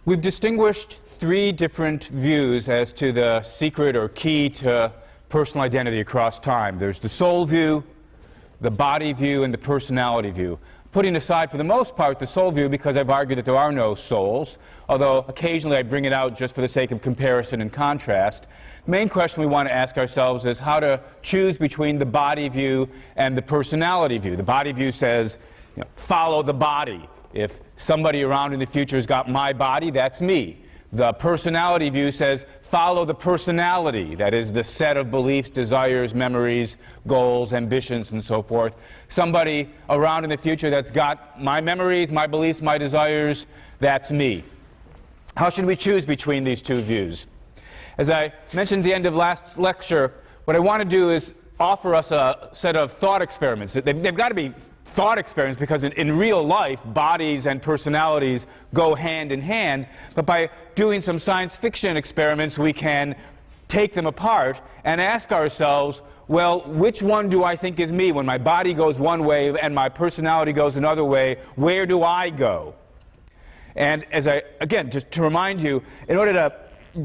We've distinguished three different views as to the secret or key to personal identity across time. There's the soul view, the body view, and the personality view. Putting aside, for the most part, the soul view because I've argued that there are no souls, although occasionally I bring it out just for the sake of comparison and contrast. The main question we want to ask ourselves is how to choose between the body view and the personality view. The body view says, follow the body. If somebody around in the future has got my body, that's me. The personality view says, follow the personality, that is the set of beliefs, desires, memories, goals, ambitions, and so forth. Somebody around in the future that's got my memories, my beliefs, my desires, that's me. How should we choose between these two views? As I mentioned at the end of last lecture, what I want to do is offer us a set of thought experiments. They've got to be thought experiments because in real life, bodies and personalities go hand in hand. But by doing some science fiction experiments, we can take them apart and ask ourselves, well, which one do I think is me? When my body goes one way and my personality goes another way, where do I go? And again, just to remind you, in order to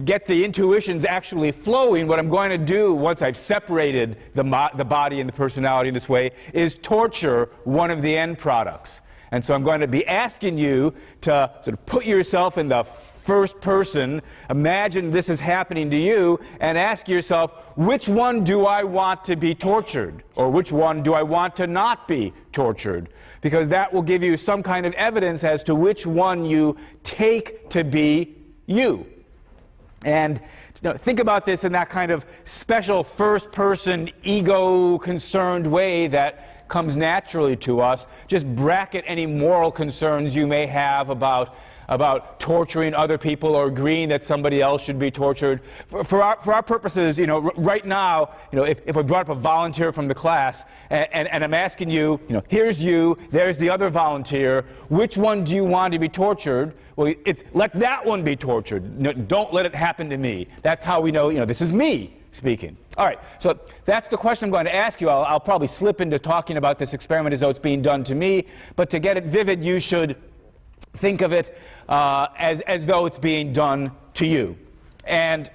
get the intuitions actually flowing, what I'm going to do once I've separated the body and the personality in this way is torture one of the end products. And so I'm going to be asking you to sort of put yourself in the first person, imagine this is happening to you, and ask yourself, which one do I want to be tortured? Or which one do I want to not be tortured? Because that will give you some kind of evidence as to which one you take to be you. And think about this in that kind of special first-person, ego-concerned way that comes naturally to us. Just bracket any moral concerns you may have about torturing other people or agreeing that somebody else should be tortured. For our purposes, right now, if I brought up a volunteer from the class and I'm asking you, here's you, there's the other volunteer, which one do you want to be tortured? Well, it's let that one be tortured. Don't let it happen to me. That's how we know, this is me speaking. All right, so that's the question I'm going to ask you. I'll probably slip into talking about this experiment as though it's being done to me, but to get it vivid, you should think of it as though it's being done to you. And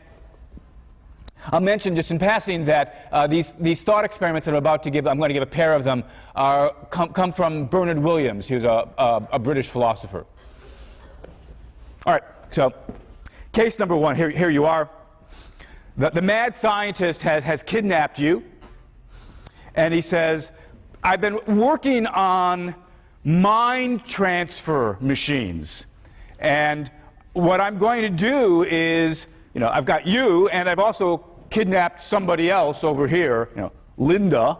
I'll mention just in passing that these thought experiments that I'm about to give, I'm going to give a pair of them, come from Bernard Williams. He was a British philosopher. All right, so case number one, here you are. The mad scientist has kidnapped you, and he says, I've been working on mind transfer machines. And what I'm going to do is, I've got you, and I've also kidnapped somebody else over here, Linda.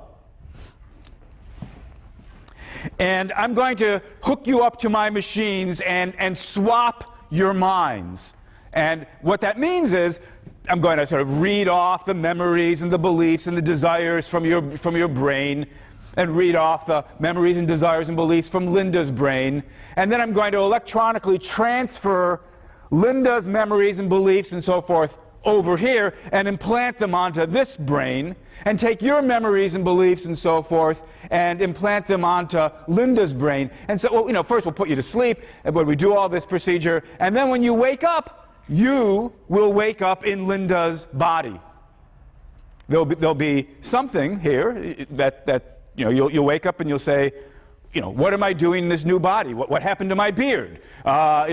And I'm going to hook you up to my machines and swap your minds. And what that means is, I'm going to sort of read off the memories and the beliefs and the desires from your brain, and read off the memories and desires and beliefs from Linda's brain. And then I'm going to electronically transfer Linda's memories and beliefs and so forth over here and implant them onto this brain, and take your memories and beliefs and so forth and implant them onto Linda's brain. And so, first we'll put you to sleep, and when we do all this procedure, and then when you wake up, you will wake up in Linda's body. There'll be something here that you'll wake up and you'll say, what am I doing in this new body? What happened to my beard? How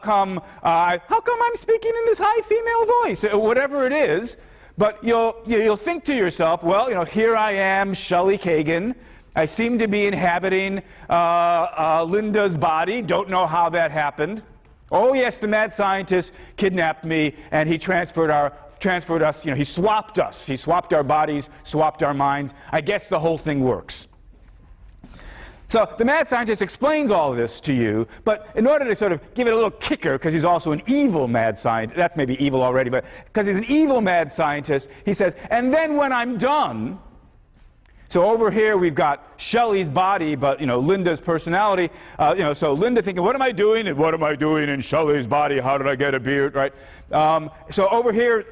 come I'm speaking in this high female voice? Whatever it is, but you'll think to yourself, well, here I am, Shelley Kagan. I seem to be inhabiting Linda's body. Don't know how that happened. Oh yes, the mad scientist kidnapped me, and he transferred us, he swapped us. He swapped our bodies, swapped our minds. I guess the whole thing works. So the mad scientist explains all of this to you, but in order to sort of give it a little kicker, because he's also an evil mad scientist, that may be evil already, but because he's an evil mad scientist, he says, and then when I'm done, so over here we've got Shelley's body, but Linda's personality. So Linda thinking, what am I doing? And what am I doing in Shelley's body? How did I get a beard? Right? So over here,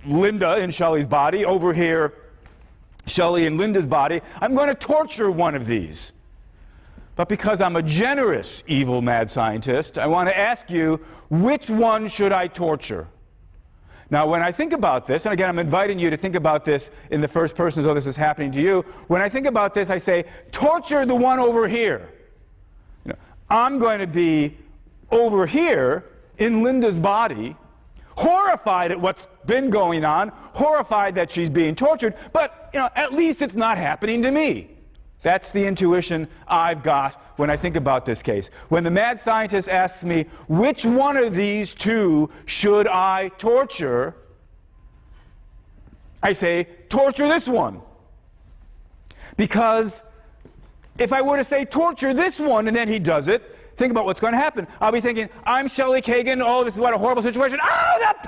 Linda in Shelley's body. Over here, Shelley in Linda's body. I'm going to torture one of these. but because I'm a generous evil mad scientist, I want to ask you, which one should I torture? Now, when I think about this, and again, I'm inviting you to think about this in the first person as though this is happening to you. When I think about this, I say, torture the one over here. You know, I'm going to be over here in Linda's body, horrified at what's been going on, horrified that she's being tortured, but at least it's not happening to me. That's the intuition I've got when I think about this case. When the mad scientist asks me, which one of these two should I torture? I say, torture this one. Because if I were to say, torture this one, and then he does it, think about what's going to happen. I'll be thinking, I'm Shelley Kagan, oh, this is what a horrible situation. Oh, the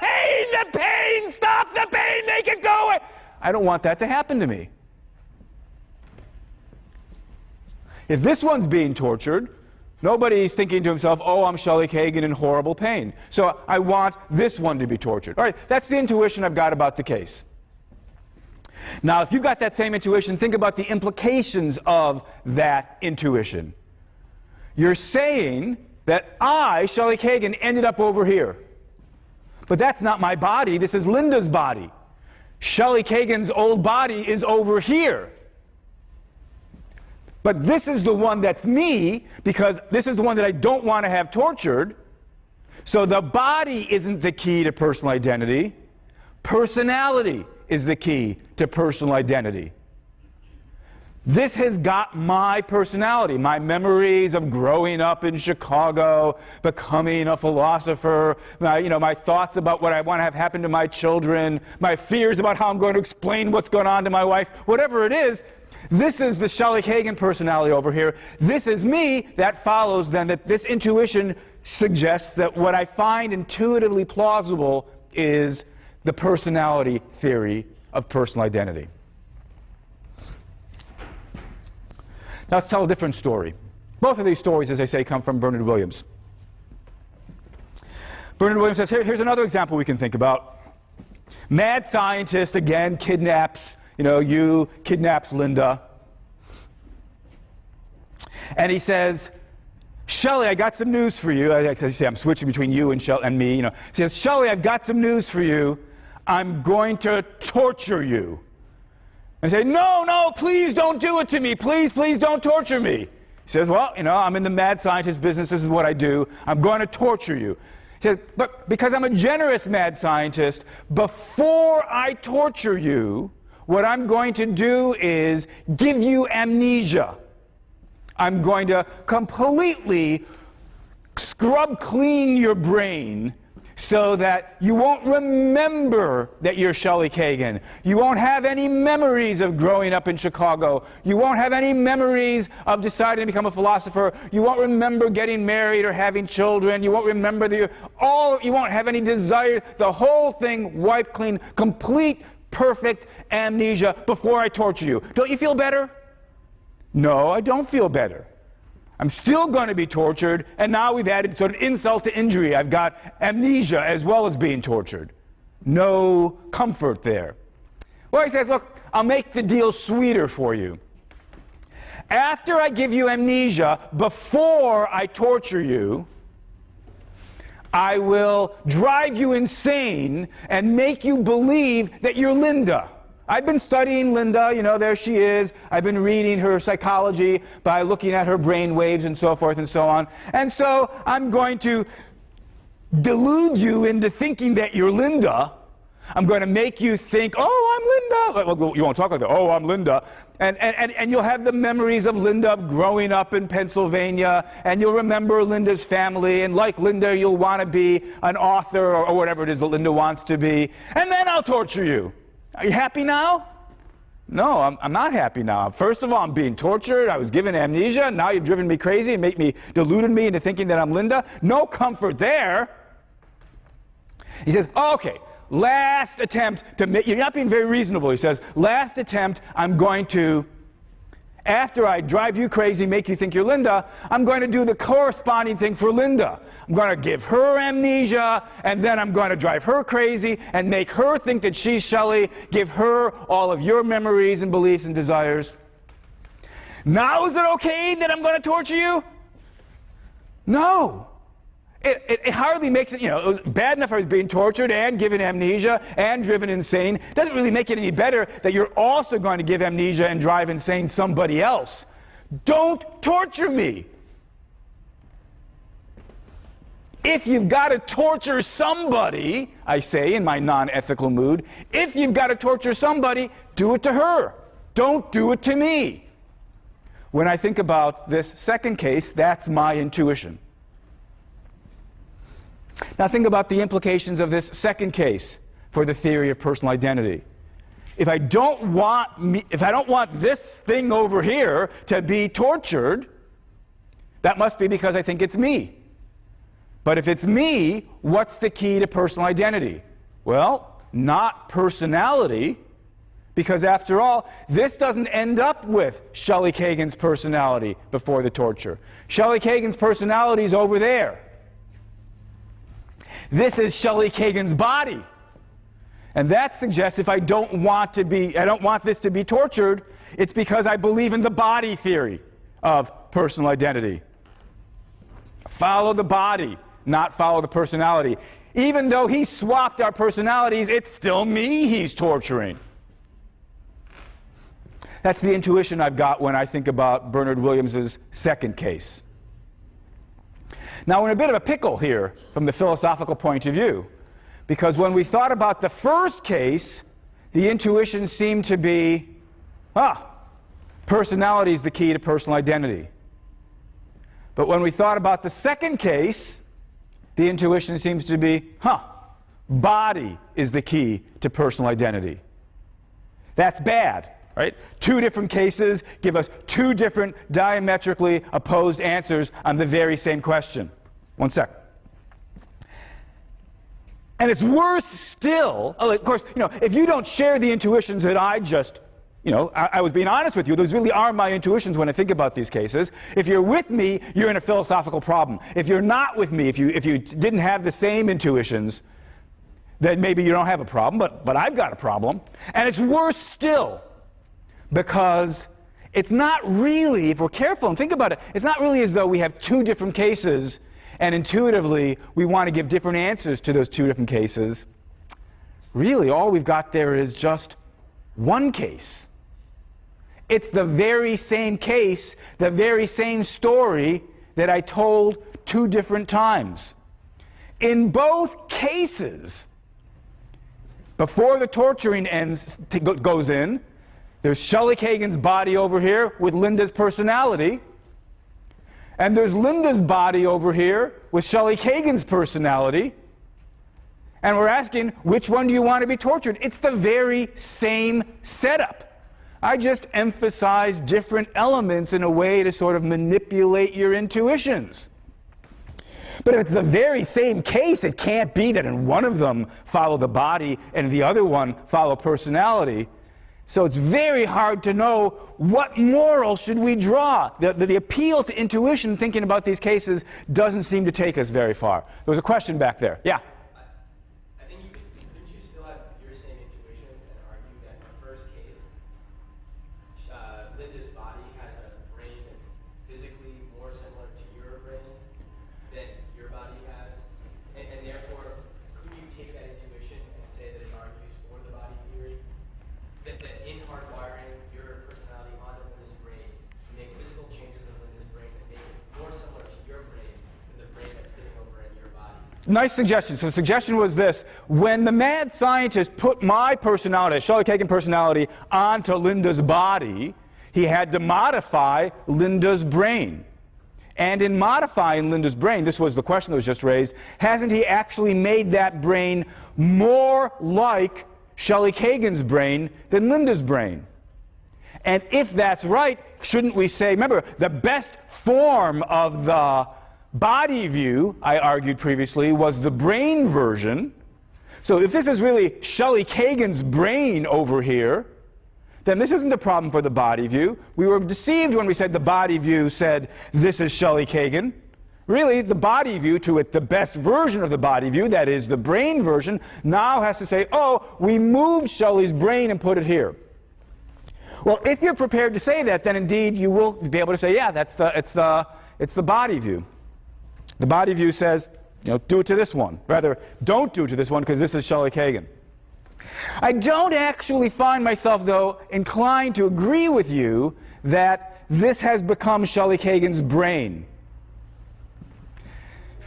pain, stop the pain, make it go away. I don't want that to happen to me. If this one's being tortured, nobody's thinking to himself, oh, I'm Shelley Kagan in horrible pain. So I want this one to be tortured. All right, that's the intuition I've got about the case. Now, if you've got that same intuition, think about the implications of that intuition. You're saying that I, Shelley Kagan, ended up over here. But that's not my body, this is Linda's body. Shelley Kagan's old body is over here. But this is the one that's me, because this is the one that I don't want to have tortured. So the body isn't the key to personal identity. Personality is the key to personal identity. This has got my personality, my memories of growing up in Chicago, becoming a philosopher, my thoughts about what I want to have happen to my children, my fears about how I'm going to explain what's going on to my wife, whatever it is. This is the Shelley Kagan personality over here. This is me. That follows then that this intuition suggests that what I find intuitively plausible is the personality theory of personal identity. Now let's tell a different story. Both of these stories, as I say, come from Bernard Williams. Bernard Williams says, here's another example we can think about. Mad scientist, again, kidnaps Linda. And he says, Shelley, I got some news for you. I'm switching between you and me. He says, Shelley, I've got some news for you. I'm going to torture you. And I say, no, please don't do it to me. Please don't torture me. He says, well, I'm in the mad scientist business. This is what I do. I'm going to torture you. He says, but because I'm a generous mad scientist, before I torture you, what I'm going to do is give you amnesia. I'm going to completely scrub clean your brain so that you won't remember that you're Shelley Kagan. You won't have any memories of growing up in Chicago. You won't have any memories of deciding to become a philosopher. You won't remember getting married or having children. You won't remember you won't have any desire. The whole thing wiped clean, complete, perfect amnesia before I torture you. Don't you feel better? No, I don't feel better. I'm still going to be tortured, and now we've added sort of insult to injury. I've got amnesia as well as being tortured. No comfort there. Well, he says, look, I'll make the deal sweeter for you. After I give you amnesia, before I torture you, I will drive you insane and make you believe that you're Linda. I've been studying Linda, there she is. I've been reading her psychology by looking at her brain waves and so forth and so on. And so I'm going to delude you into thinking that you're Linda. I'm going to make you think, oh, I'm Linda. Well, you won't talk like that. Oh, I'm Linda. And you'll have the memories of Linda growing up in Pennsylvania, and you'll remember Linda's family, and like Linda, you'll want to be an author or whatever it is that Linda wants to be. And then I'll torture you. Are you happy now? No, I'm not happy now. First of all, I'm being tortured. I was given amnesia. Now you've driven me crazy and deluded me into thinking that I'm Linda. No comfort there. He says, okay, last attempt to make, you're not being very reasonable. He says, last attempt, I'm going to, after I drive you crazy, make you think you're Linda, I'm going to do the corresponding thing for Linda. I'm going to give her amnesia, and then I'm going to drive her crazy and make her think that she's Shelley, give her all of your memories and beliefs and desires. Now is it okay that I'm going to torture you? No. It hardly makes it, it was bad enough I was being tortured and given amnesia and driven insane. It doesn't really make it any better that you're also going to give amnesia and drive insane somebody else. Don't torture me. If you've got to torture somebody, I say in my non-ethical mood, if you've got to torture somebody, do it to her. Don't do it to me. When I think about this second case, that's my intuition. Now think about the implications of this second case for the theory of personal identity. If I don't want this thing over here to be tortured, that must be because I think it's me. But if it's me, what's the key to personal identity? Well, not personality, because after all, this doesn't end up with Shelley Kagan's personality before the torture. Shelley Kagan's personality is over there. This is Shelley Kagan's body. And that suggests if I don't want this to be tortured, it's because I believe in the body theory of personal identity. Follow the body, not follow the personality. Even though he swapped our personalities, it's still me he's torturing. That's the intuition I've got when I think about Bernard Williams's second case. Now we're in a bit of a pickle here from the philosophical point of view, because when we thought about the first case, the intuition seemed to be, personality is the key to personal identity. But when we thought about the second case, the intuition seems to be, body is the key to personal identity. That's bad, right? Two different cases give us two different diametrically opposed answers on the very same question. One sec. And it's worse still, of course, if you don't share the intuitions that I just, I was being honest with you, those really are my intuitions when I think about these cases. If you're with me, you're in a philosophical problem. If you're not with me, if you didn't have the same intuitions, then maybe you don't have a problem, but I've got a problem. And it's worse still, because it's not really, if we're careful and think about it, it's not really as though we have two different cases and intuitively we want to give different answers to those two different cases. Really, all we've got there is just one case. It's the very same case, the very same story that I told two different times. In both cases, before the torturing goes in, there's Shelley Kagan's body over here with Linda's personality, and there's Linda's body over here with Shelley Kagan's personality, and we're asking, which one do you want to be tortured? It's the very same setup. I just emphasize different elements in a way to sort of manipulate your intuitions. But if it's the very same case, it can't be that in one of them follow the body and in the other one follow personality. So it's very hard to know what moral should we draw. The appeal to intuition, thinking about these cases, doesn't seem to take us very far. There was a question back there. Yeah? I think couldn't you still have your same intuitions and argue that in the first case, Linda's body has a brain that's physically more similar to your brain than your body has, and therefore, couldn't you take that intuition and say that it argues for the body theory? That in hardwiring your personality onto Linda's brain, you make physical changes in Linda's brain that make it more similar to your brain than the brain that's sitting over in your body. Nice suggestion. So the suggestion was this: when the mad scientist put my personality, Shelley Kagan personality, onto Linda's body, he had to modify Linda's brain. And in modifying Linda's brain, this was the question that was just raised, hasn't he actually made that brain more like Shelley Kagan's brain than Linda's brain? And if that's right, shouldn't we say, remember, the best form of the body view, I argued previously, was the brain version. So if this is really Shelley Kagan's brain over here, then this isn't the problem for the body view. We were deceived when we said the body view said, this is Shelley Kagan. Really, the body view, to it, the best version of the body view, that is the brain version, now has to say, oh, we moved Shelley's brain and put it here. Well, if you're prepared to say that, then indeed you will be able to say, yeah, it's the body view. The body view says, do it to this one. Rather, don't do it to this one because this is Shelley Kagan. I don't actually find myself, though, inclined to agree with you that this has become Shelley Kagan's brain.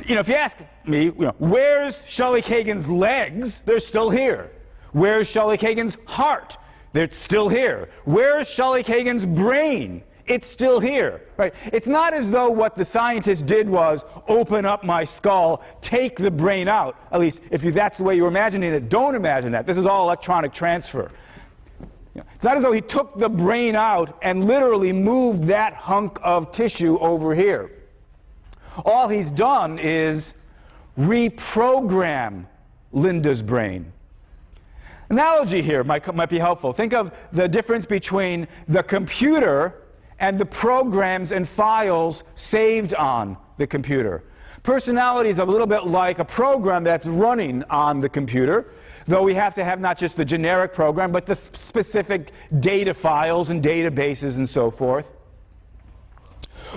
If you ask me, where's Shelley Kagan's legs? They're still here. Where's Shelley Kagan's heart? They're still here. Where's Shelley Kagan's brain? It's still here, right? It's not as though what the scientists did was open up my skull, take the brain out. At least, if that's the way you're imagining it, don't imagine that. This is all electronic transfer. It's not as though he took the brain out and literally moved that hunk of tissue over here. All he's done is reprogram Linda's brain. Analogy here might be helpful. Think of the difference between the computer and the programs and files saved on the computer. Personality is a little bit like a program that's running on the computer, though we have to have not just the generic program, but the specific data files and databases and so forth.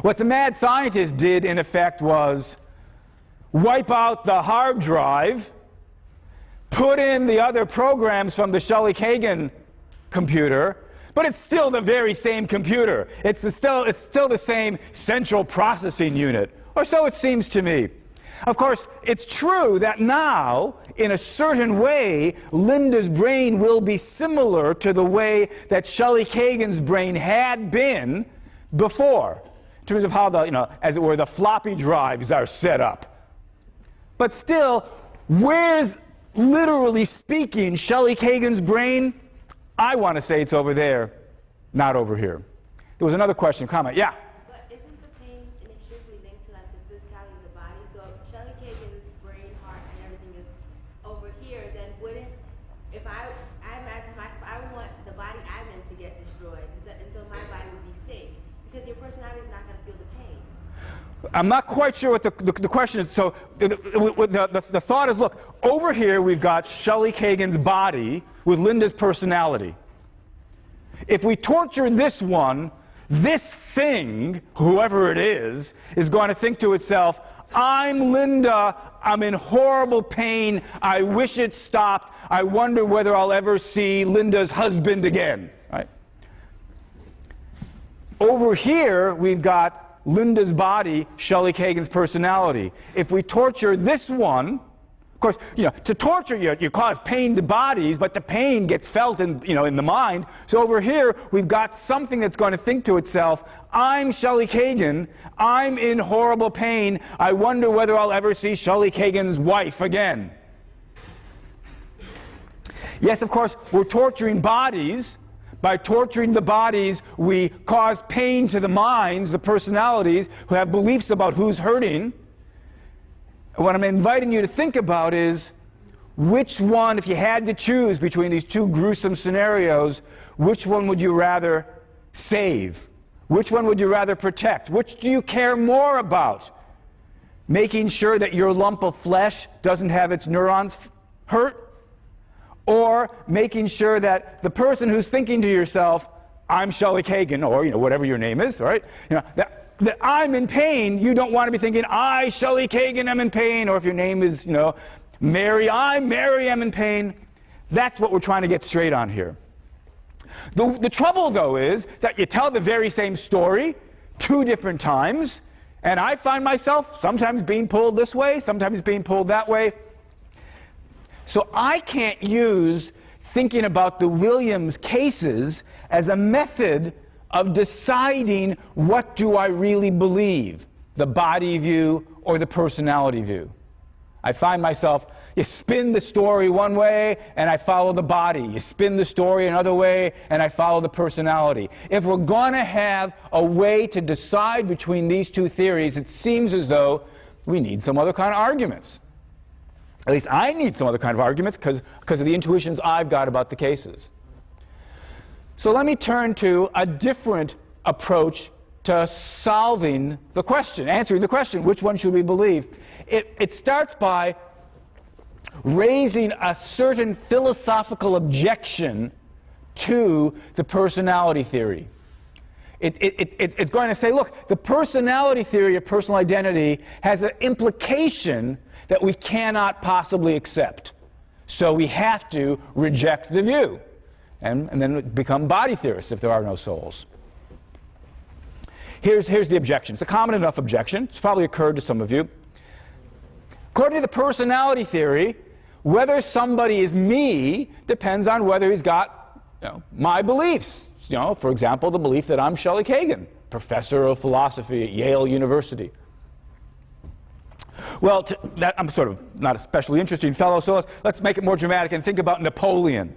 What the mad scientist did, in effect, was wipe out the hard drive, put in the other programs from the Shelley Kagan computer, but it's still the very same computer. It's still the same central processing unit, or so it seems to me. Of course, it's true that now, in a certain way, Linda's brain will be similar to the way that Shelley Kagan's brain had been before, in terms of how as it were, the floppy drives are set up. But still, where's, literally speaking, Shelley Kagan's brain? I want to say it's over there, not over here. There was another question, comment. Yeah? But isn't the pain inextricably linked to the physicality of the body? So if Shelley Kagan's brain, heart, and everything is over here, then wouldn't, if I imagine myself, I would want the body I'm in to get destroyed, and so my body would be safe, because your personality is not going to feel the pain. I'm not quite sure what the question is. So the thought is, look, over here we've got Shelley Kagan's body with Linda's personality. If we torture this one, this thing, whoever it is going to think to itself, I'm Linda, I'm in horrible pain, I wish it stopped, I wonder whether I'll ever see Linda's husband again. Right? Over here we've got Linda's body, Shelley Kagan's personality. If we torture this one, of course, to torture you cause pain to bodies, but the pain gets felt in the mind. So over here, we've got something that's going to think to itself, I'm Shelley Kagan, I'm in horrible pain, I wonder whether I'll ever see Shelley Kagan's wife again. Yes, of course, we're torturing bodies. By torturing the bodies, we cause pain to the minds, the personalities, who have beliefs about who's hurting. What I'm inviting you to think about is, which one, if you had to choose between these two gruesome scenarios, which one would you rather save? Which one would you rather protect? Which do you care more about? Making sure that your lump of flesh doesn't have its neurons hurt? Or making sure that the person who's thinking to yourself, I'm Shelley Kagan, or whatever your name is, right? That I'm in pain, you don't want to be thinking, I, Shelley Kagan, am in pain, or if your name is, Mary, I'm Mary, I'm in pain. That's what we're trying to get straight on here. The trouble, though, is that you tell the very same story 2 different times, and I find myself sometimes being pulled this way, sometimes being pulled that way. So I can't use thinking about the Williams cases as a method of deciding what do I really believe, the body view or the personality view. I find myself, you spin the story one way and I follow the body. You spin the story another way and I follow the personality. If we're going to have a way to decide between these two theories, it seems as though we need some other kind of arguments. At least I need some other kind of arguments because of the intuitions I've got about the cases. So let me turn to a different approach to solving the question, answering the question, which one should we believe? It starts by raising a certain philosophical objection to the personality theory. It's going to say, look, the personality theory of personal identity has an implication that we cannot possibly accept. So we have to reject the view and then become body theorists if there are no souls. Here's the objection. It's a common enough objection. It's probably occurred to some of you. According to the personality theory, whether somebody is me depends on whether he's got my beliefs. For example, the belief that I'm Shelley Kagan, professor of philosophy at Yale University. Well, I'm sort of not a especially interesting fellow, so let's make it more dramatic and think about Napoleon.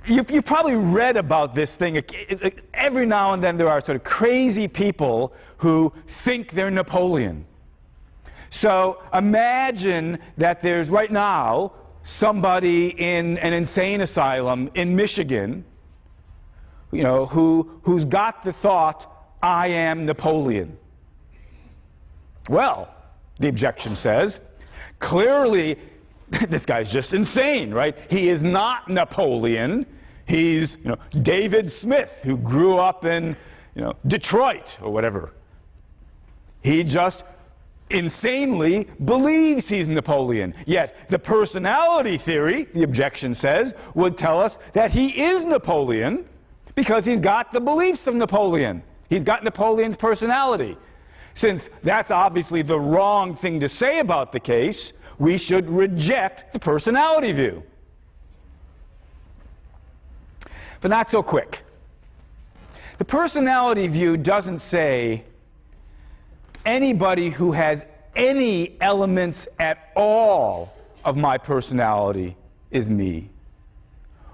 You've probably read about this thing. Every now and then there are sort of crazy people who think they're Napoleon. So imagine that there's right now somebody in an insane asylum in Michigan, who's got the thought, I am Napoleon. Well, the objection says, clearly this guy's just insane, right? He is not Napoleon. He's, David Smith, who grew up in, Detroit or whatever. He just insanely believes he's Napoleon. Yet the personality theory, the objection says, would tell us that he is Napoleon because he's got the beliefs of Napoleon. He's got Napoleon's personality. Since that's obviously the wrong thing to say about the case, we should reject the personality view. But not so quick. The personality view doesn't say anybody who has any elements at all of my personality is me.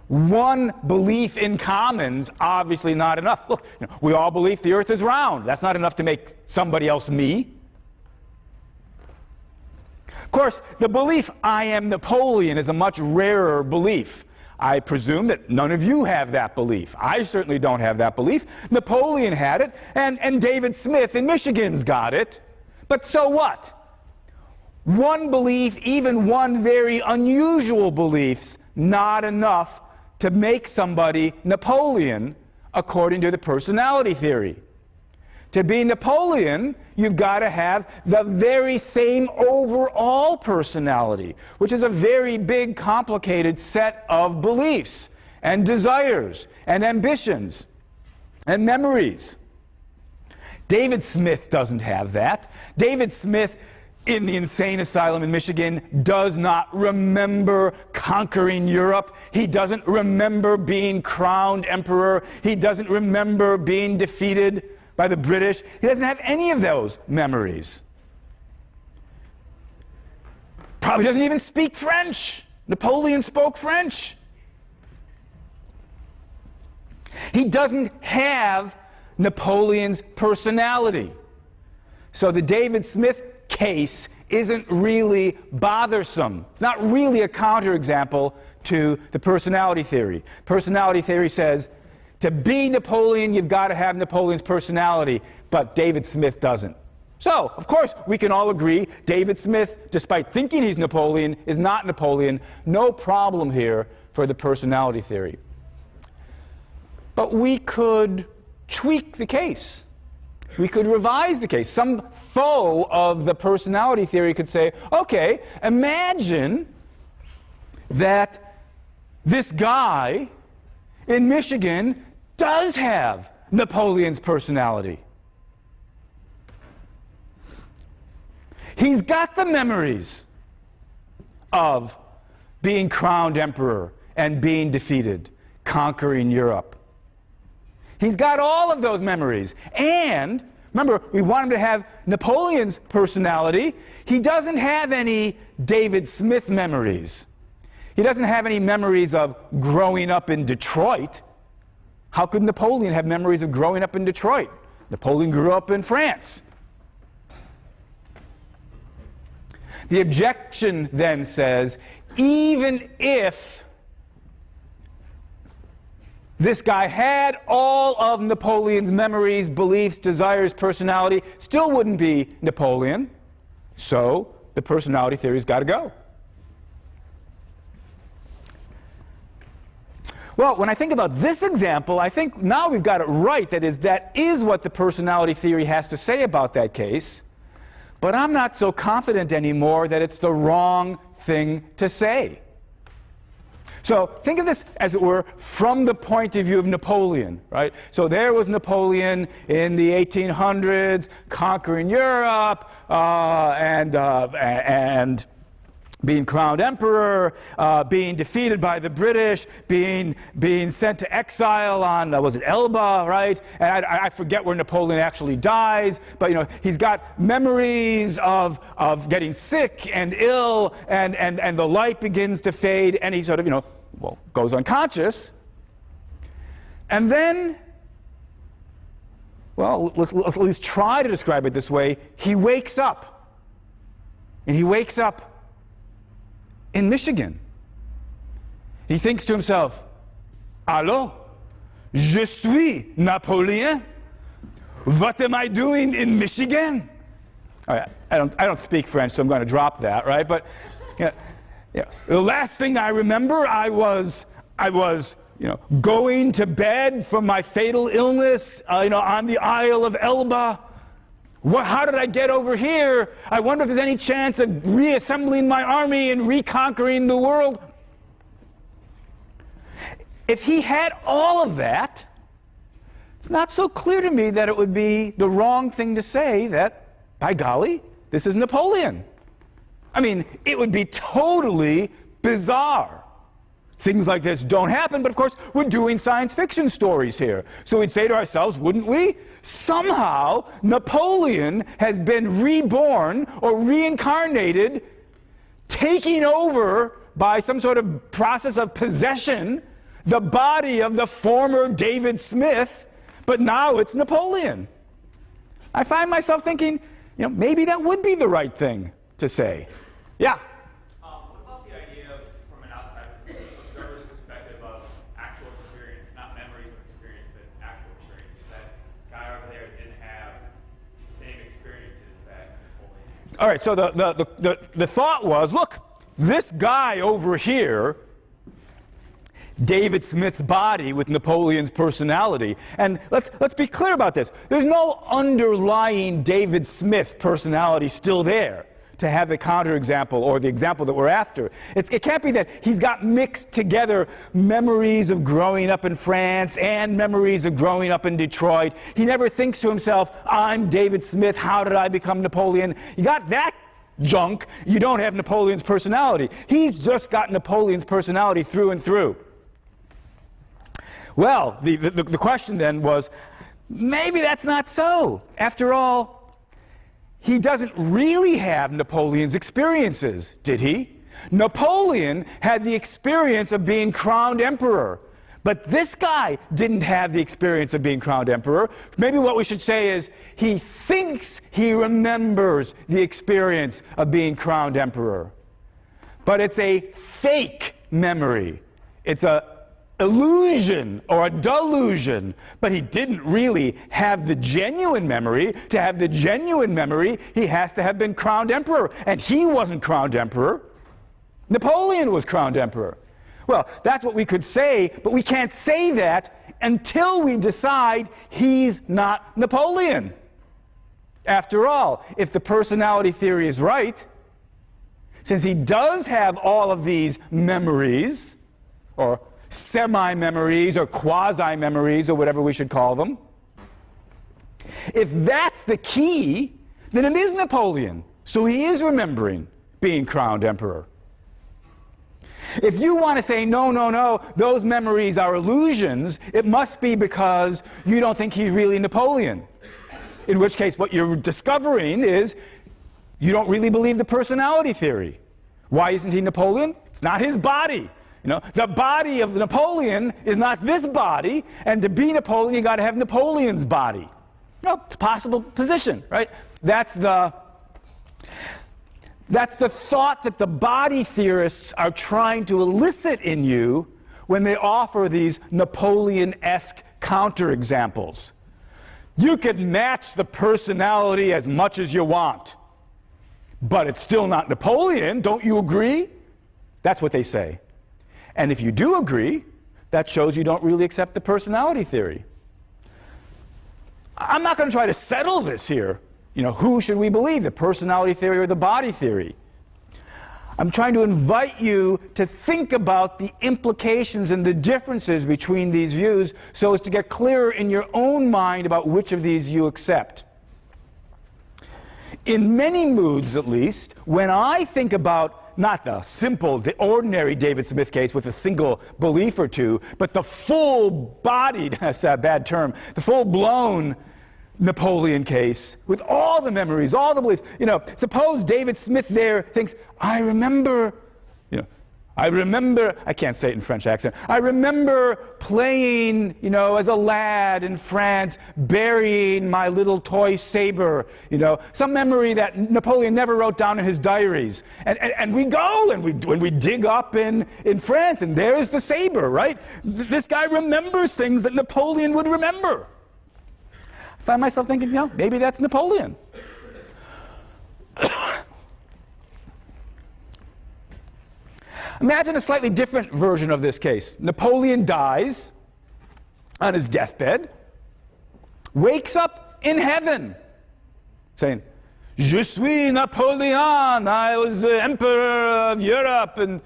One belief in common's obviously not enough. Look, we all believe the earth is round. That's not enough to make somebody else me. Of course, the belief I am Napoleon is a much rarer belief. I presume that none of you have that belief. I certainly don't have that belief. Napoleon had it, and David Smith in Michigan's got it. But so what? One belief, even one very unusual belief's not enough to make somebody Napoleon according to the personality theory. To be Napoleon, you've got to have the very same overall personality, which is a very big, complicated set of beliefs and desires and ambitions and memories. David Smith doesn't have that. David Smith, in the insane asylum in Michigan, does not remember conquering Europe. He doesn't remember being crowned emperor. He doesn't remember being defeated by the British. He doesn't have any of those memories. Probably doesn't even speak French. Napoleon spoke French. He doesn't have Napoleon's personality. So the David Smith case isn't really bothersome. It's not really a counterexample to the personality theory. Personality theory says, to be Napoleon, you've got to have Napoleon's personality, but David Smith doesn't. So, of course, we can all agree David Smith, despite thinking he's Napoleon, is not Napoleon. No problem here for the personality theory. But we could tweak the case. We could revise the case. Some foe of the personality theory could say, okay, imagine that this guy in Michigan does have Napoleon's personality. He's got the memories of being crowned emperor and being defeated, conquering Europe. He's got all of those memories. And remember, we want him to have Napoleon's personality. He doesn't have any David Smith memories. He doesn't have any memories of growing up in Detroit. How could Napoleon have memories of growing up in Detroit? Napoleon grew up in France. The objection then says, even if this guy had all of Napoleon's memories, beliefs, desires, personality, still wouldn't be Napoleon. So the personality theory's got to go. Well, when I think about this example, I think now we've got it right. That is what the personality theory has to say about that case. But I'm not so confident anymore that it's the wrong thing to say. So think of this, as it were, from the point of view of Napoleon, right? So there was Napoleon in the 1800s, conquering Europe, and being crowned emperor, being defeated by the British, being sent to exile on, was it Elba, right? And I forget where Napoleon actually dies, but he's got memories of getting sick and ill, and the light begins to fade, and he sort of, goes unconscious. And then, well, let's at least try to describe it this way. He wakes up. And he wakes up in Michigan. He thinks to himself, Allô, je suis Napoleon. What am I doing in Michigan? All right, I don't speak French, so I'm going to drop that, right? But the last thing I remember, I was going to bed from my fatal illness, on the Isle of Elba. How did I get over here? I wonder if there's any chance of reassembling my army and reconquering the world. If he had all of that, it's not so clear to me that it would be the wrong thing to say that, by golly, this is Napoleon. I mean, it would be totally bizarre. Things like this don't happen, but of course, we're doing science fiction stories here. So we'd say to ourselves, wouldn't we? Somehow, Napoleon has been reborn or reincarnated, taking over by some sort of process of possession the body of the former David Smith, but now it's Napoleon. I find myself thinking, maybe that would be the right thing to say. Yeah? What about the idea of, from an outside observer's perspective, of actual experience, not memories of experience, but actual experience? That guy over there didn't have the same experiences that Napoleon had. All right, so the thought was, look, this guy over here, David Smith's body with Napoleon's personality. And let's be clear about this. There's no underlying David Smith personality still there to have the counterexample or the example that we're after. It can't be that he's got mixed together memories of growing up in France and memories of growing up in Detroit. He never thinks to himself, I'm David Smith, how did I become Napoleon? You got that junk, you don't have Napoleon's personality. He's just got Napoleon's personality through and through. Well, the question then was, maybe that's not so. After all, he doesn't really have Napoleon's experiences, did he? Napoleon had the experience of being crowned emperor, but this guy didn't have the experience of being crowned emperor. Maybe what we should say is, he thinks he remembers the experience of being crowned emperor, but it's a fake memory. It's a illusion or a delusion, but he didn't really have the genuine memory. To have the genuine memory, he has to have been crowned emperor, and he wasn't crowned emperor. Napoleon was crowned emperor. Well, that's what we could say, but we can't say that until we decide he's not Napoleon. After all, if the personality theory is right, since he does have all of these memories, or semi-memories or quasi-memories or whatever we should call them, if that's the key, then it is Napoleon. So he is remembering being crowned emperor. If you want to say, no, those memories are illusions, it must be because you don't think he's really Napoleon. In which case, what you're discovering is you don't really believe the personality theory. Why isn't he Napoleon? It's not his body. The body of Napoleon is not this body, and to be Napoleon, you got to have Napoleon's body. It's a possible position, right? That's the thought that the body theorists are trying to elicit in you when they offer these Napoleon-esque counterexamples. You can match the personality as much as you want, but it's still not Napoleon, don't you agree? That's what they say. And if you do agree, that shows you don't really accept the personality theory. I'm not going to try to settle this here. You know, who should we believe, the personality theory or the body theory? I'm trying to invite you to think about the implications and the differences between these views so as to get clearer in your own mind about which of these you accept. In many moods, at least, when I think about not the simple, the ordinary David Smith case with a single belief or two, but the full-bodied, that's a bad term, the full-blown Napoleon case with all the memories, all the beliefs. You know, suppose David Smith there thinks, I remember, I can't say it in French accent, I remember playing, as a lad in France, burying my little toy saber, some memory that Napoleon never wrote down in his diaries. And we go and we dig up in France, and there's the saber, right? This guy remembers things that Napoleon would remember. I find myself thinking, maybe that's Napoleon. Imagine a slightly different version of this case. Napoleon dies on his deathbed, wakes up in heaven, saying, Je suis Napoleon, I was the emperor of Europe, and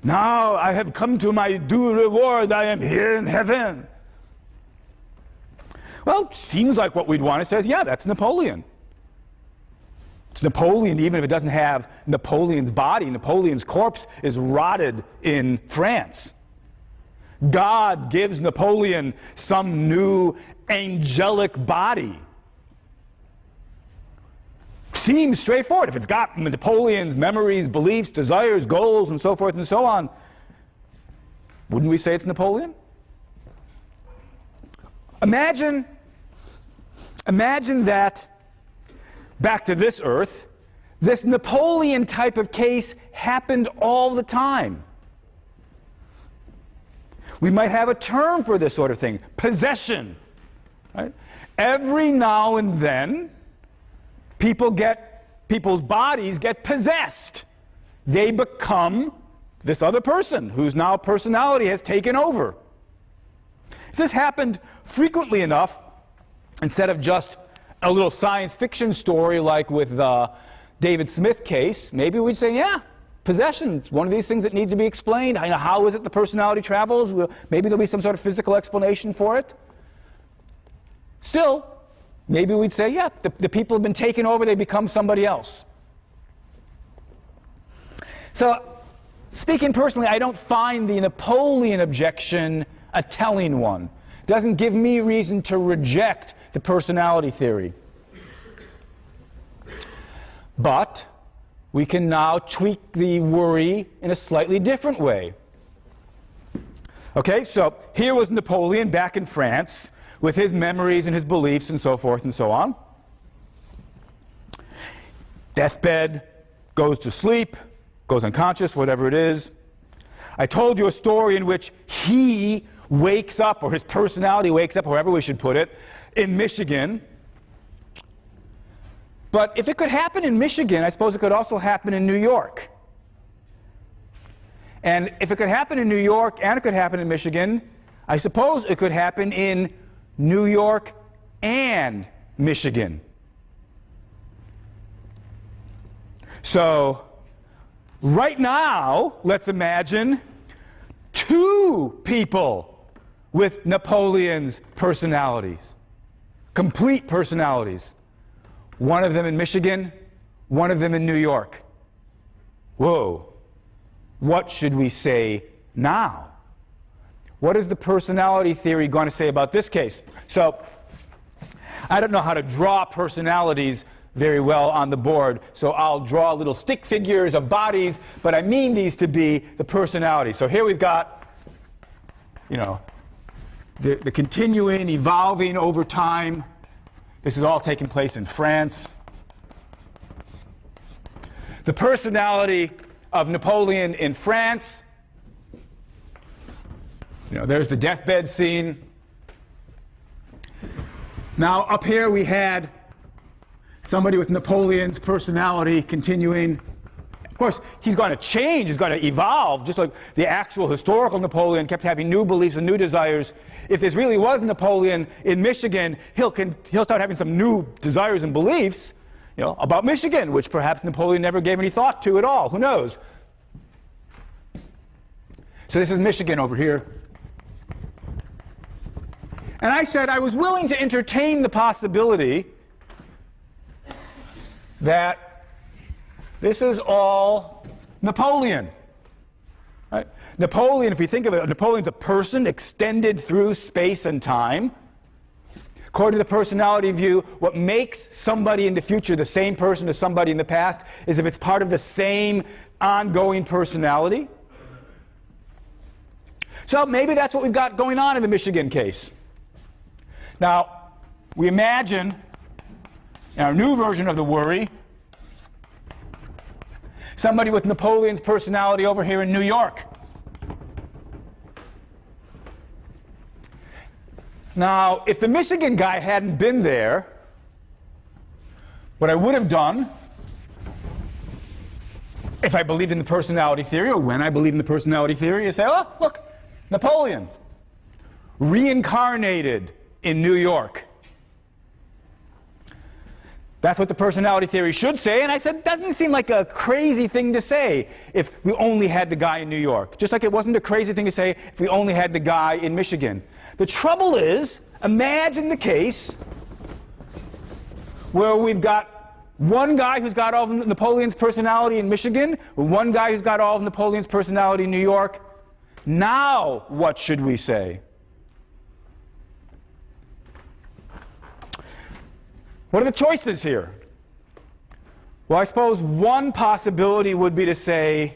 now I have come to my due reward, I am here in heaven. Well, seems like what we'd want to say is, yeah, that's Napoleon. It's Napoleon, even if it doesn't have Napoleon's body. Napoleon's corpse is rotted in France. God gives Napoleon some new angelic body. Seems straightforward. If it's got Napoleon's memories, beliefs, desires, goals, and so forth and so on, wouldn't we say it's Napoleon? Imagine that, back to this earth, this Napoleon type of case happened all the time. We might have a term for this sort of thing, possession. Right? Every now and then, people's bodies get possessed. They become this other person whose now personality has taken over. If this happened frequently enough, instead of just a little science fiction story like with the David Smith case, maybe we'd say, yeah, possession is one of these things that needs to be explained. How is it the personality travels? Maybe there'll be some sort of physical explanation for it. Still, maybe we'd say, yeah, the people have been taken over, they become somebody else. So, speaking personally, I don't find the Napoleon objection a telling one. It doesn't give me reason to reject the personality theory. But we can now tweak the worry in a slightly different way. Okay, so here was Napoleon back in France with his memories and his beliefs and so forth and so on. Deathbed, goes to sleep, goes unconscious, whatever it is. I told you a story in which he wakes up, or his personality wakes up, however we should put it, in Michigan. But if it could happen in Michigan, I suppose it could also happen in New York. And if it could happen in New York and it could happen in Michigan, I suppose it could happen in New York and Michigan. So, right now, let's imagine two people with Napoleon's personalities, complete personalities. One of them in Michigan, one of them in New York. Whoa, what should we say now? What is the personality theory going to say about this case? So, I don't know how to draw personalities very well on the board, so I'll draw little stick figures of bodies, but I mean these to be the personality. So here we've got, the continuing, evolving over time. This is all taking place in France. The personality of Napoleon in France. There's the deathbed scene. Now, up here we had somebody with Napoleon's personality continuing course, he's going to change, he's going to evolve, just like the actual historical Napoleon kept having new beliefs and new desires. If this really was Napoleon in Michigan, he'll start having some new desires and beliefs, you know, about Michigan, which perhaps Napoleon never gave any thought to at all. Who knows? So this is Michigan over here. And I said I was willing to entertain the possibility that this is all Napoleon. Right? Napoleon, if we think of it, Napoleon's a person extended through space and time. According to the personality view, what makes somebody in the future the same person as somebody in the past is if it's part of the same ongoing personality. So maybe that's what we've got going on in the Michigan case. Now, we imagine in our new version of the worry, somebody with Napoleon's personality over here in New York. Now, if the Michigan guy hadn't been there, what I would have done, if I believed in the personality theory, or when I believed in the personality theory, is say, oh, look, Napoleon, reincarnated in New York. That's what the personality theory should say, and I said, it doesn't seem like a crazy thing to say if we only had the guy in New York. Just like it wasn't a crazy thing to say if we only had the guy in Michigan. The trouble is, imagine the case where we've got one guy who's got all of Napoleon's personality in Michigan, one guy who's got all of Napoleon's personality in New York. Now, what should we say? What are the choices here? Well, I suppose one possibility would be to say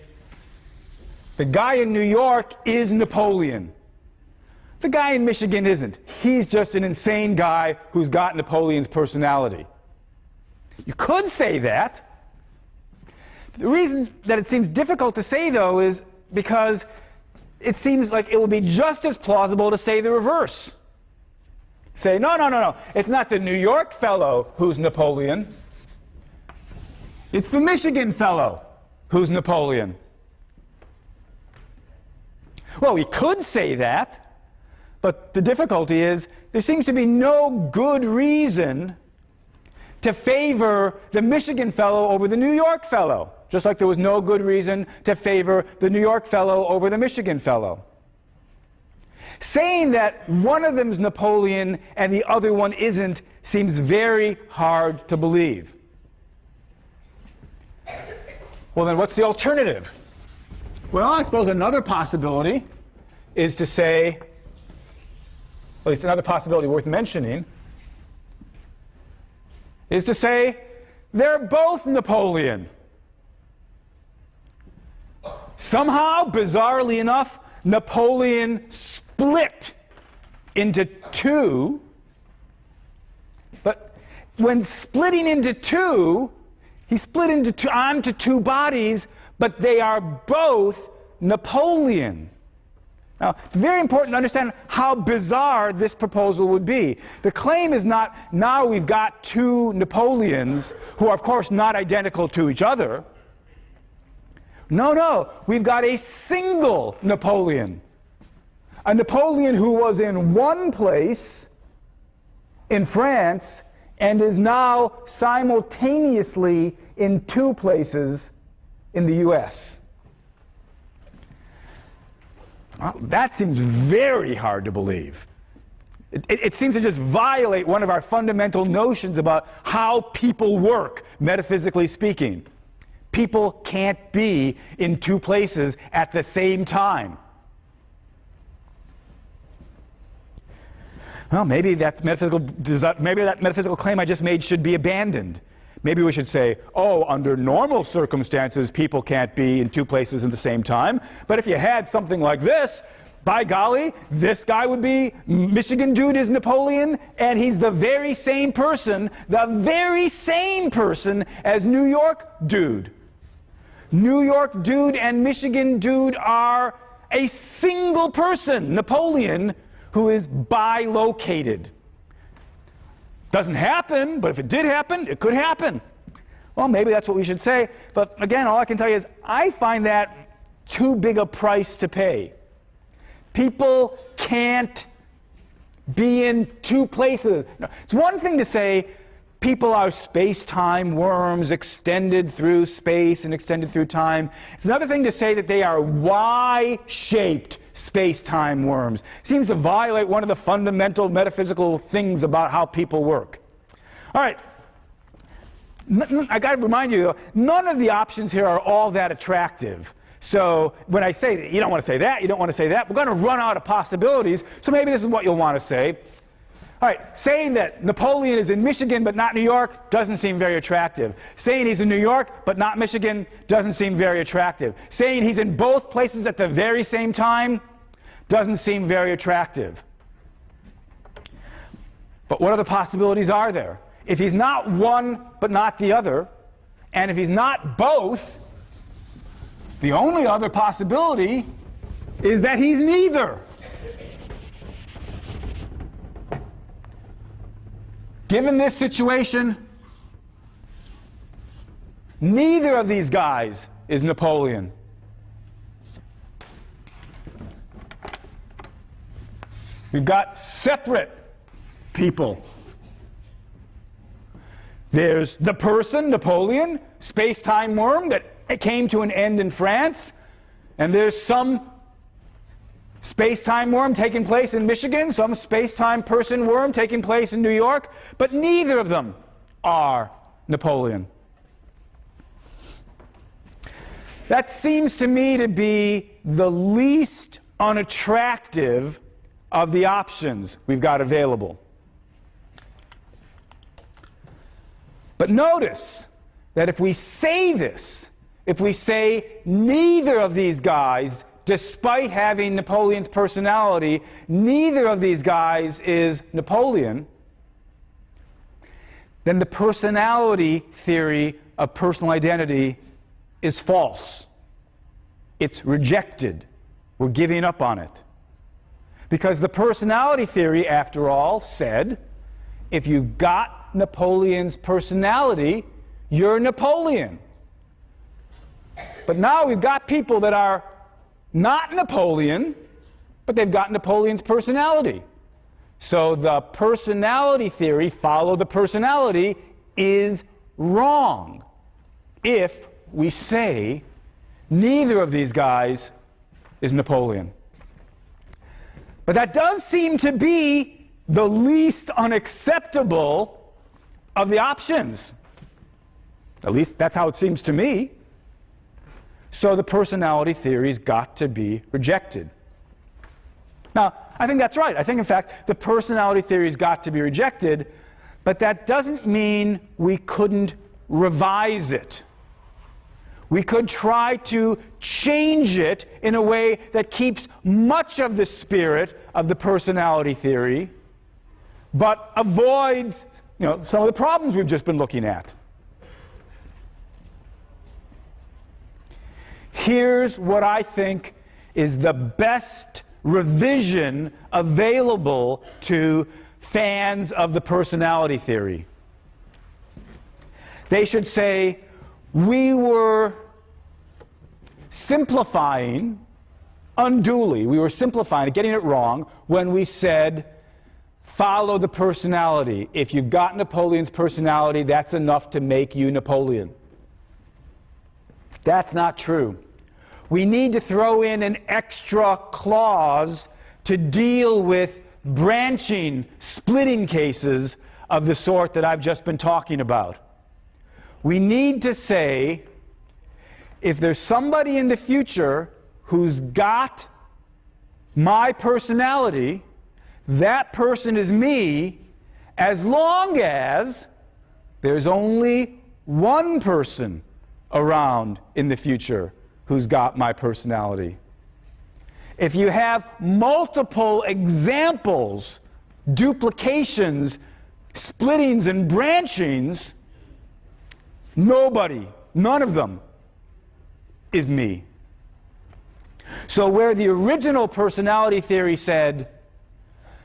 the guy in New York is Napoleon. The guy in Michigan isn't. He's just an insane guy who's got Napoleon's personality. You could say that. The reason that it seems difficult to say, though, is because it seems like it would be just as plausible to say the reverse. Say, no, it's not the New York fellow who's Napoleon. It's the Michigan fellow who's Napoleon. Well, we could say that, but the difficulty is there seems to be no good reason to favor the Michigan fellow over the New York fellow, just like there was no good reason to favor the New York fellow over the Michigan fellow. Saying that one of them's Napoleon and the other one isn't seems very hard to believe. Well, then what's the alternative? Well, I suppose another possibility is to say, at least another possibility worth mentioning, is to say they're both Napoleon. Somehow, bizarrely enough, Napoleon split into two, but when splitting into two, he split onto two bodies, but they are both Napoleon. Now, it's very important to understand how bizarre this proposal would be. The claim is not, now we've got two Napoleons who are, of course, not identical to each other. No, we've got a single Napoleon. A Napoleon who was in one place in France and is now simultaneously in two places in the US. Well, that seems very hard to believe. It seems to just violate one of our fundamental notions about how people work, metaphysically speaking. People can't be in two places at the same time. Well, maybe that metaphysical claim I just made should be abandoned. Maybe we should say, oh, under normal circumstances, people can't be in two places at the same time. But if you had something like this, by golly, this guy would be, Michigan dude is Napoleon, and he's the very same person as New York dude. New York dude and Michigan dude are a single person, Napoleon, who is bilocated. Doesn't happen, but if it did happen, it could happen. Well, maybe that's what we should say. But again, all I can tell you is I find that too big a price to pay. People can't be in two places. It's one thing to say people are space-time worms, extended through space and extended through time. It's another thing to say that they are Y-shaped space-time worms. Seems to violate one of the fundamental metaphysical things about how people work. All right. I got to remind you, though, none of the options here are all that attractive. So when I say you don't want to say that, you don't want to say that, we're going to run out of possibilities. So maybe this is what you'll want to say. All right, saying that Napoleon is in Michigan but not New York doesn't seem very attractive. Saying he's in New York but not Michigan doesn't seem very attractive. Saying he's in both places at the very same time doesn't seem very attractive. But what other possibilities are there? If he's not one but not the other, and if he's not both, the only other possibility is that he's neither. Given this situation, neither of these guys is Napoleon. We've got separate people. There's the person, Napoleon, space-time worm that came to an end in France, and there's some space-time worm taking place in Michigan, some space-time person worm taking place in New York, but neither of them are Napoleon. That seems to me to be the least unattractive of the options we've got available. But notice that if we say this, if we say neither of these guys, despite having Napoleon's personality, neither of these guys is Napoleon, then the personality theory of personal identity is false. It's rejected. We're giving up on it. Because the personality theory, after all, said, if you've got Napoleon's personality, you're Napoleon. But now we've got people that are not Napoleon, but they've got Napoleon's personality. So the personality theory, follow the personality, is wrong if we say neither of these guys is Napoleon. But that does seem to be the least unacceptable of the options. At least that's how it seems to me. So the personality theory's got to be rejected. Now, I think that's right. I think, in fact, the personality theory's got to be rejected, but that doesn't mean we couldn't revise it. We could try to change it in a way that keeps much of the spirit of the personality theory, but avoids, some of the problems we've just been looking at. Here's what I think is the best revision available to fans of the personality theory. They should say, we were simplifying unduly. We were simplifying, getting it wrong, when we said, follow the personality. If you've got Napoleon's personality, that's enough to make you Napoleon. That's not true. We need to throw in an extra clause to deal with branching, splitting cases of the sort that I've just been talking about. We need to say, if there's somebody in the future who's got my personality, that person is me, as long as there's only one person around in the future who's got my personality. If you have multiple examples, duplications, splittings, and branchings, none of them is me. So where the original personality theory said,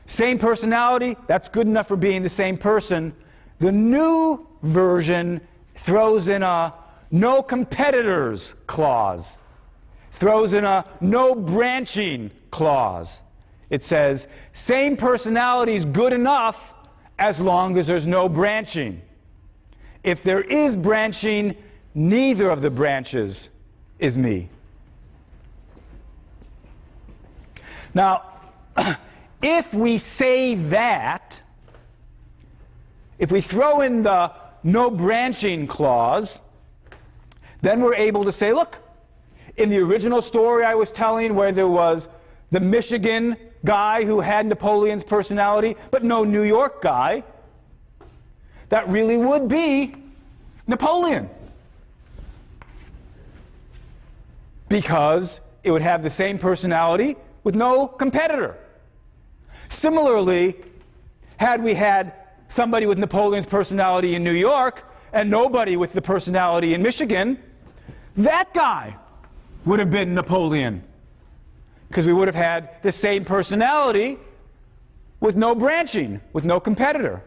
same personality, that's good enough for being the same person, the new version throws in a no competitors clause, throws in a no branching clause. It says, same personality is good enough as long as there's no branching. If there is branching, neither of the branches is me. Now, if we say that, if we throw in the no branching clause, then we're able to say, look, in the original story I was telling where there was the Michigan guy who had Napoleon's personality, but no New York guy, that really would be Napoleon. Because it would have the same personality with no competitor. Similarly, had we had somebody with Napoleon's personality in New York and nobody with the personality in Michigan, that guy would have been Napoleon. Because we would have had the same personality with no branching, with no competitor.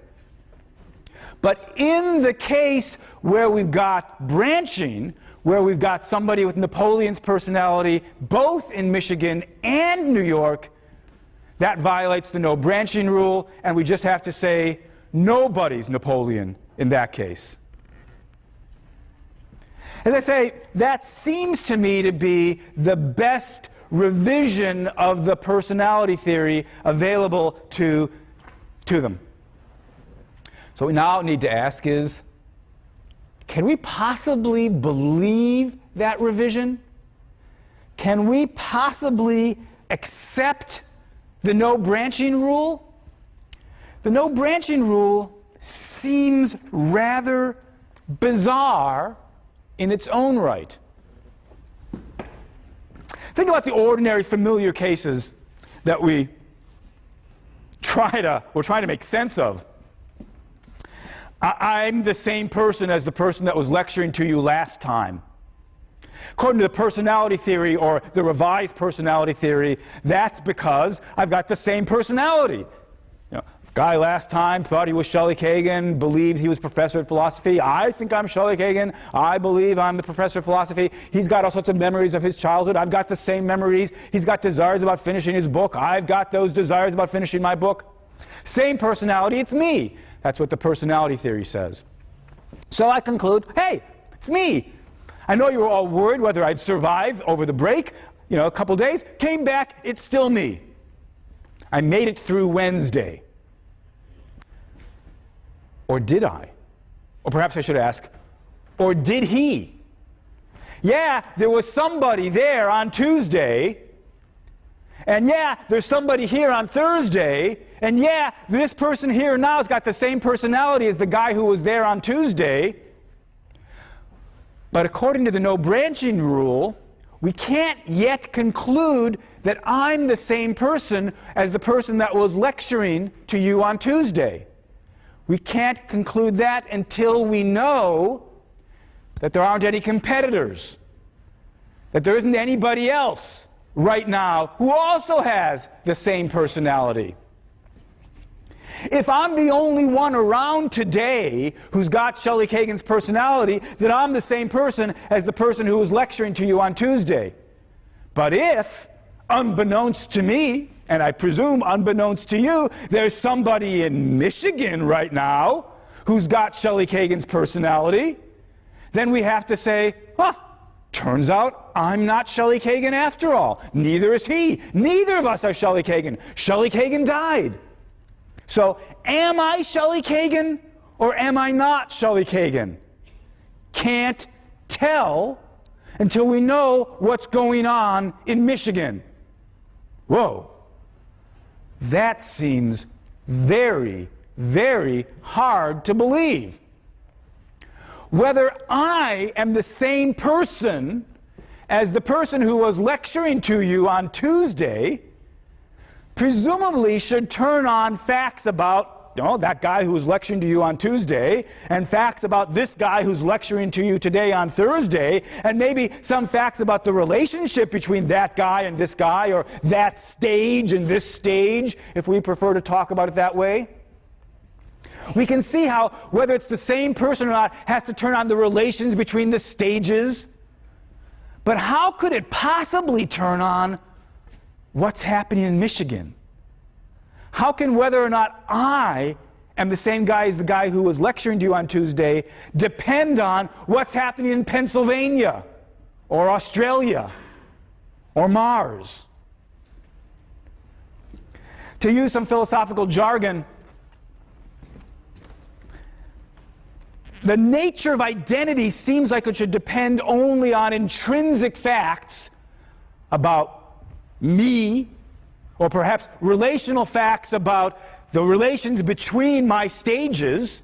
But in the case where we've got branching, where we've got somebody with Napoleon's personality both in Michigan and New York, that violates the no branching rule, and we just have to say nobody's Napoleon in that case. As I say, that seems to me to be the best revision of the personality theory available to them. So what we now need to ask is, can we possibly believe that revision? Can we possibly accept the no branching rule? The no branching rule seems rather bizarre in its own right. Think about the ordinary familiar cases that we're trying to make sense of. I'm the same person as the person that was lecturing to you last time. According to the personality theory or the revised personality theory, that's because I've got the same personality. You know, the guy last time thought he was Shelley Kagan, believed he was professor of philosophy. I think I'm Shelley Kagan. I believe I'm the professor of philosophy. He's got all sorts of memories of his childhood. I've got the same memories. He's got desires about finishing his book. I've got those desires about finishing my book. Same personality, it's me. That's what the personality theory says. So I conclude, hey, it's me. I know you were all worried whether I'd survive over the break, a couple days. Came back, it's still me. I made it through Wednesday. Or did I? Or perhaps I should ask, or did he? Yeah, there was somebody there on Tuesday, and yeah, there's somebody here on Thursday, and yeah, this person here now has got the same personality as the guy who was there on Tuesday. But according to the no branching rule, we can't yet conclude that I'm the same person as the person that was lecturing to you on Tuesday. We can't conclude that until we know that there aren't any competitors, that there isn't anybody else right now who also has the same personality. If I'm the only one around today who's got Shelley Kagan's personality, then I'm the same person as the person who was lecturing to you on Tuesday. But if, unbeknownst to me, and I presume unbeknownst to you, there's somebody in Michigan right now who's got Shelley Kagan's personality, then we have to say, turns out I'm not Shelley Kagan after all. Neither is he. Neither of us are Shelley Kagan. Shelley Kagan died. So, am I Shelley Kagan or am I not Shelley Kagan? Can't tell until we know what's going on in Michigan. Whoa. That seems very, very hard to believe. Whether I am the same person as the person who was lecturing to you on Tuesday presumably should turn on facts about that guy who was lecturing to you on Tuesday, and facts about this guy who's lecturing to you today on Thursday, and maybe some facts about the relationship between that guy and this guy, or that stage and this stage, if we prefer to talk about it that way. We can see how, whether it's the same person or not, has to turn on the relations between the stages. But how could it possibly turn on what's happening in Michigan? How can whether or not I am the same guy as the guy who was lecturing to you on Tuesday depend on what's happening in Pennsylvania or Australia or Mars? To use some philosophical jargon, the nature of identity seems like it should depend only on intrinsic facts about me, or perhaps relational facts about the relations between my stages,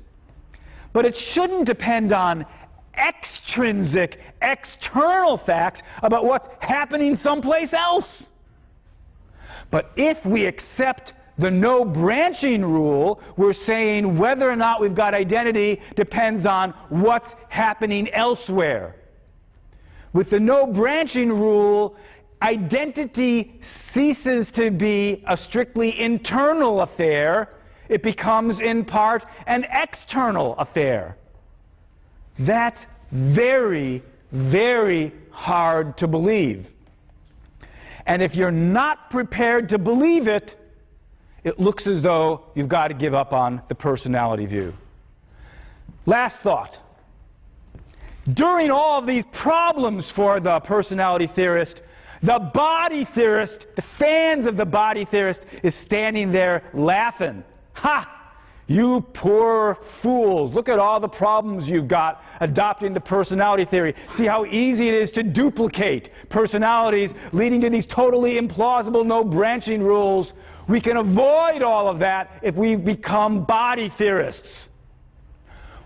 but it shouldn't depend on extrinsic, external facts about what's happening someplace else. But if we accept the no branching rule, we're saying whether or not we've got identity depends on what's happening elsewhere. With the no branching rule, identity ceases to be a strictly internal affair. It becomes in part an external affair. That's very, very hard to believe. And if you're not prepared to believe it, it looks as though you've got to give up on the personality view. Last thought. During all of these problems for the personality theorist, the body theorist, the fans of the body theorist, is standing there laughing. Ha! You poor fools. Look at all the problems you've got adopting the personality theory. See how easy it is to duplicate personalities, leading to these totally implausible no branching rules. We can avoid all of that if we become body theorists.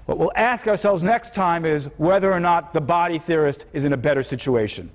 What we'll ask ourselves next time is whether or not the body theorist is in a better situation.